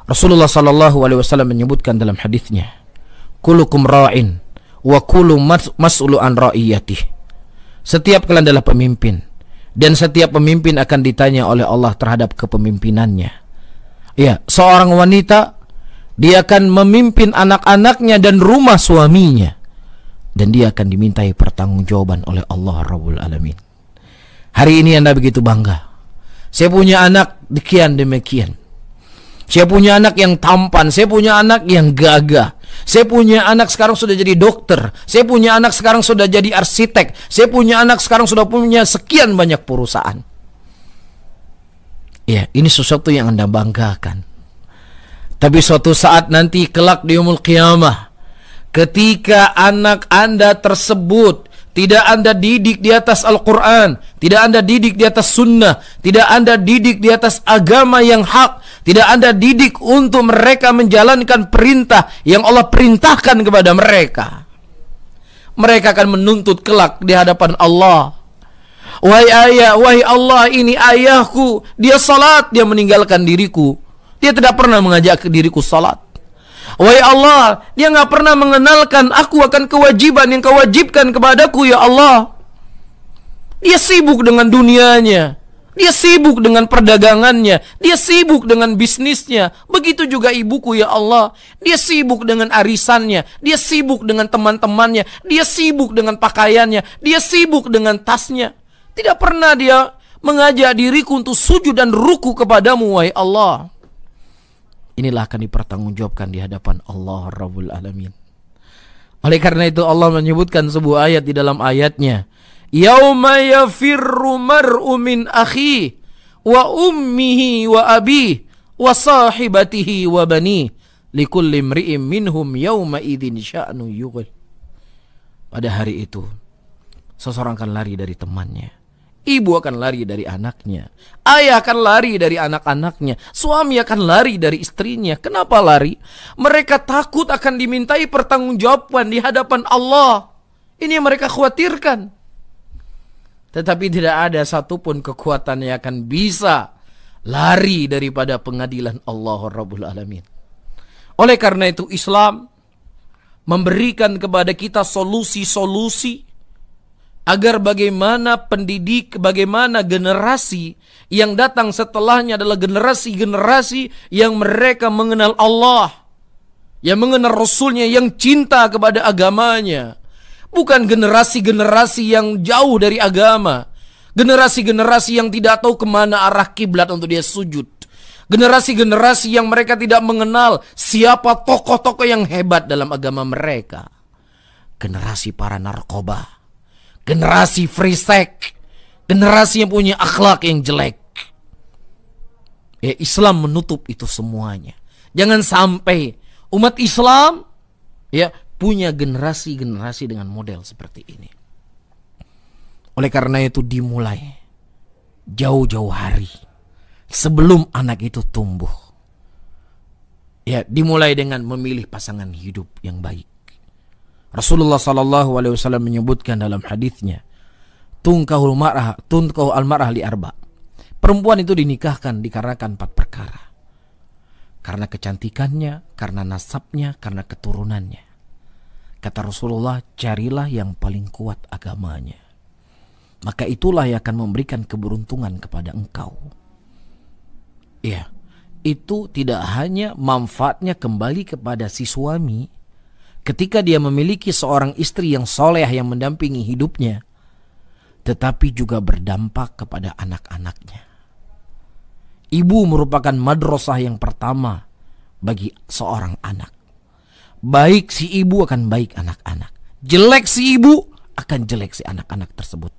Rasulullah sallallahu alaihi wasallam menyebutkan dalam hadisnya, "Kullukum ra'in wa kullu mas'ulu an ra'iyatihi." Setiap kalian adalah pemimpin, dan setiap pemimpin akan ditanya oleh Allah terhadap kepemimpinannya. Ya, seorang wanita, dia akan memimpin anak-anaknya dan rumah suaminya, dan dia akan dimintai pertanggungjawaban oleh Allah Rabbul Alamin. Hari ini Anda begitu bangga, saya punya anak demikian. Saya punya anak yang tampan, saya punya anak yang gagah. Saya punya anak sekarang sudah jadi dokter. Saya punya anak sekarang sudah jadi arsitek. Saya punya anak sekarang sudah punya sekian banyak perusahaan. Ya, ini sesuatu yang Anda banggakan. Tapi suatu saat nanti kelak di yaumul qiyamah, ketika anak Anda tersebut tidak Anda didik di atas Al-Quran, tidak Anda didik di atas sunnah, tidak Anda didik di atas agama yang hak, tidak Anda didik untuk mereka menjalankan perintah yang Allah perintahkan kepada mereka, mereka akan menuntut kelak di hadapan Allah. Wahai ayah, wahai Allah, ini ayahku, dia salat, dia meninggalkan diriku, dia tidak pernah mengajak diriku salat. Wahai Allah, dia nggak pernah mengenalkan aku akan kewajiban yang kau wajibkan kepadaku, ya Allah. Dia sibuk dengan dunianya, dia sibuk dengan perdagangannya, dia sibuk dengan bisnisnya. Begitu juga ibuku, ya Allah. Dia sibuk dengan arisannya, dia sibuk dengan teman-temannya, dia sibuk dengan pakaiannya, dia sibuk dengan tasnya. Tidak pernah dia mengajak diriku untuk sujud dan ruku kepadamu, wahai Allah. Inilah akan dipertanggungjawabkan di hadapan Allah Rabbul Alamin. Oleh karena itu Allah menyebutkan sebuah ayat di dalam ayatnya, "Yauma yafirru mar'u min akhi wa ummihi wa abi wa sahibatihi wa bani likulli imri'in minhum yauma idzin sya'nu yughil." Pada hari itu seseorang akan lari dari temannya, ibu akan lari dari anaknya, ayah akan lari dari anak-anaknya, suami akan lari dari istrinya. Kenapa lari? Mereka takut akan dimintai pertanggungjawaban di hadapan Allah. Ini yang mereka khawatirkan. Tetapi tidak ada satupun kekuatan yang akan bisa lari daripada pengadilan Allah Rabbul Alamin. Oleh karena itu Islam memberikan kepada kita solusi-solusi agar bagaimana bagaimana generasi yang datang setelahnya adalah generasi-generasi yang mereka mengenal Allah, yang mengenal Rasulnya, yang cinta kepada agamanya. Bukan generasi-generasi yang jauh dari agama, generasi-generasi yang tidak tahu kemana arah kiblat untuk dia sujud, generasi-generasi yang mereka tidak mengenal siapa tokoh-tokoh yang hebat dalam agama mereka, generasi para narkoba, generasi free sex, generasi yang punya akhlak yang jelek. Ya, Islam menutup itu semuanya. Jangan sampai umat Islam ya punya generasi-generasi dengan model seperti ini. Oleh karena itu dimulai jauh-jauh hari sebelum anak itu tumbuh. Ya, dimulai dengan memilih pasangan hidup yang baik. Rasulullah sallallahu alaihi wasallam menyebutkan dalam hadisnya, tunkahul al-mar'ah li arba. Perempuan itu dinikahkan dikarenakan 4 perkara. Karena kecantikannya, karena nasabnya, karena keturunannya. Kata Rasulullah, carilah yang paling kuat agamanya, maka itulah yang akan memberikan keberuntungan kepada engkau. Ya, itu tidak hanya manfaatnya kembali kepada si suami ketika dia memiliki seorang istri yang soleh yang mendampingi hidupnya, tetapi juga berdampak kepada anak-anaknya. Ibu merupakan madrasah yang pertama bagi seorang anak. Baik si ibu akan baik anak-anak, jelek si ibu akan jelek si anak-anak tersebut.